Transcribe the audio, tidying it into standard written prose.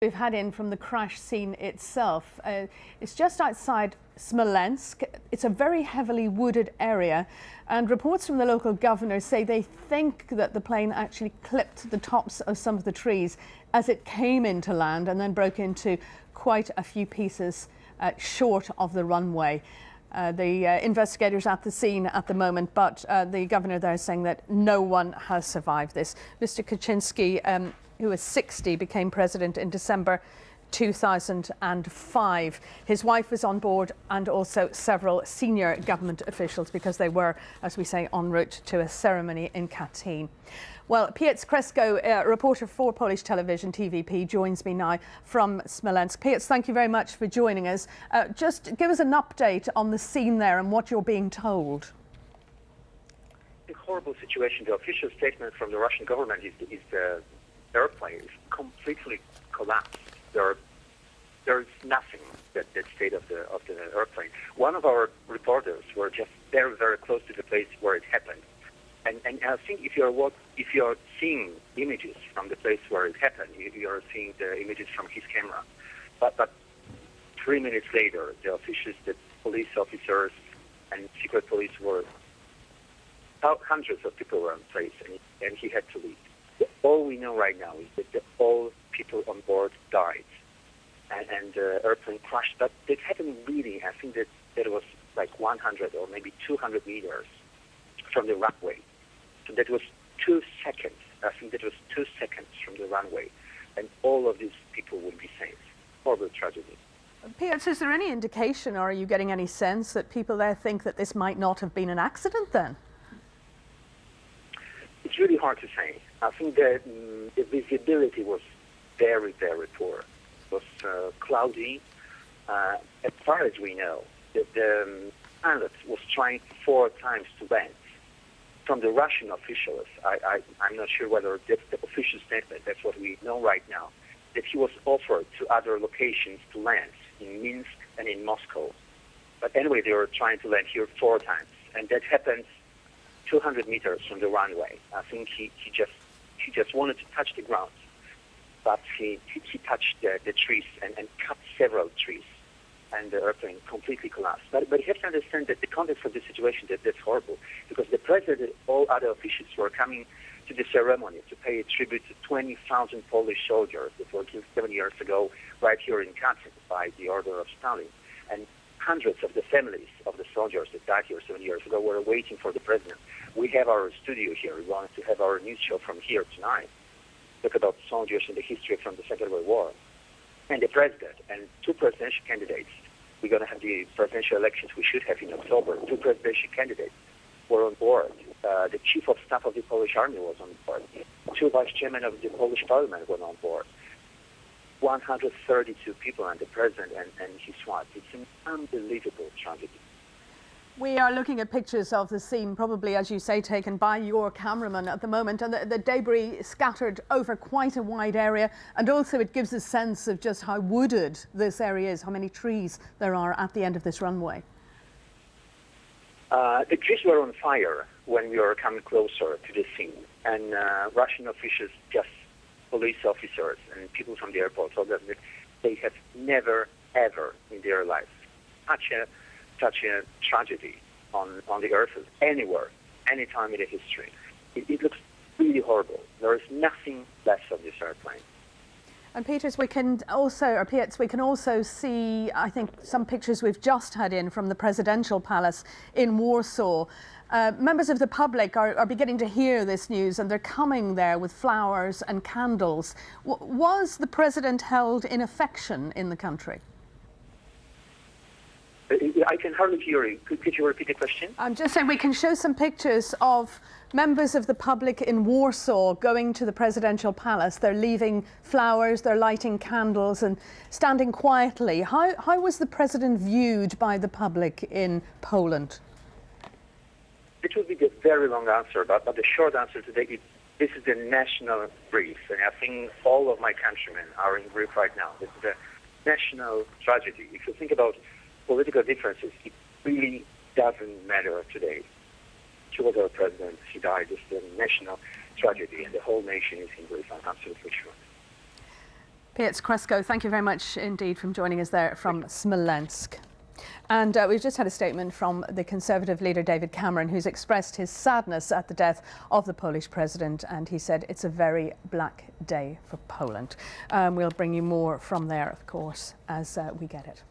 We've had in from the crash scene itself. It's just outside Smolensk. It's a very heavily wooded area, and reports from the local governor say they think that the plane actually clipped the tops of some of the trees as it came into land and then broke into quite a few pieces short of the runway. The investigators at the scene at the moment, but the governor there is saying that no one has survived this. Mr. Kaczynski, who was 60, became president in December 2005. His wife was on board and also several senior government officials because they were, as we say, en route to a ceremony in Katyn. Well, Piotr Kresko, reporter for Polish television TVP, joins me now from Smolensk. Piotr, thank you very much for joining us. Just give us an update on the scene there and what you're being told. A horrible situation. The official statement from the Russian government is the airplane is completely collapsed. There is nothing that stayed of the airplane. One of our reporters were just very, very close to the place where it happened. And I think if you're seeing images from the place where it happened, you're seeing the images from his camera. But 3 minutes later, the officials, the police officers and secret police were, hundreds of people were in place, and he had to leave. All we know right now is that all people on board died, and the airplane crashed. But it happened really, I think that it was like 100 or maybe 200 meters from the runway. So that was 2 seconds. I think that was 2 seconds from the runway, and all of these people would be saved. Horrible tragedy. Piotr, is there any indication, or are you getting any sense that people there think that this might not have been an accident then? It's really hard to say. I think that the visibility was very, very poor. It was cloudy. As far as we know, the pilot was trying 4 times to land. From the Russian officials, I'm not sure whether that's the official statement, that's what we know right now, that he was offered to other locations to land, in Minsk and in Moscow. But anyway, they were trying to land here 4 times, and that happened 200 meters from the runway. I think he just wanted to touch the ground, but he touched the trees and cut several trees, and the airplane completely collapsed. But you have to understand that the context of the situation, that's horrible, because the president and all other officials were coming to the ceremony to pay a tribute to 20,000 Polish soldiers that were killed 7 years ago right here in Katyn by the order of Stalin. And hundreds of the families of the soldiers that died here 7 years ago were waiting for the president. We have our studio here. We wanted to have our news show from here tonight, talk about soldiers and the history from the Second World War. And the president and 2 presidential candidates. We're going to have the presidential elections we should have in October. 2 presidential candidates were on board. The chief of staff of the Polish army was on board. 2 vice chairmen of the Polish parliament were on board. 132 people and the president and his wife. It's an unbelievable tragedy. We are looking at pictures of the scene, probably, as you say, taken by your cameraman at the moment, and the debris scattered over quite a wide area, and also it gives a sense of just how wooded this area is, how many trees there are at the end of this runway. The trees were on fire when we were coming closer to the scene, and Russian officials, just police officers and people from the airport told us that they have never, ever in their lives such a tragedy on the earth anywhere, any time in the history. It looks really horrible. There is nothing left of this airplane. And Piotr, we can also see, I think, some pictures we've just had in from the presidential palace in Warsaw. Members of the public are beginning to hear this news, and they're coming there with flowers and candles. Was the president held in affection in the country? I can hardly hear you. Could you repeat the question? I'm just saying we can show some pictures of members of the public in Warsaw going to the presidential palace. They're leaving flowers, they're lighting candles and standing quietly. How was the president viewed by the public in Poland? It would be a very long answer, but the short answer today is this is the national grief, and I think all of my countrymen are in grief right now. This is a national tragedy. If you think about political differences, it really doesn't matter today. He was our president, he died. It's a national tragedy, and the whole nation is in grief, I'm absolutely sure. Piotr Kresko, thank you very much indeed for joining us there from Smolensk. And we've just had a statement from the Conservative leader David Cameron, who's expressed his sadness at the death of the Polish president, and he said it's a very black day for Poland. We'll bring you more from there, of course, as we get it.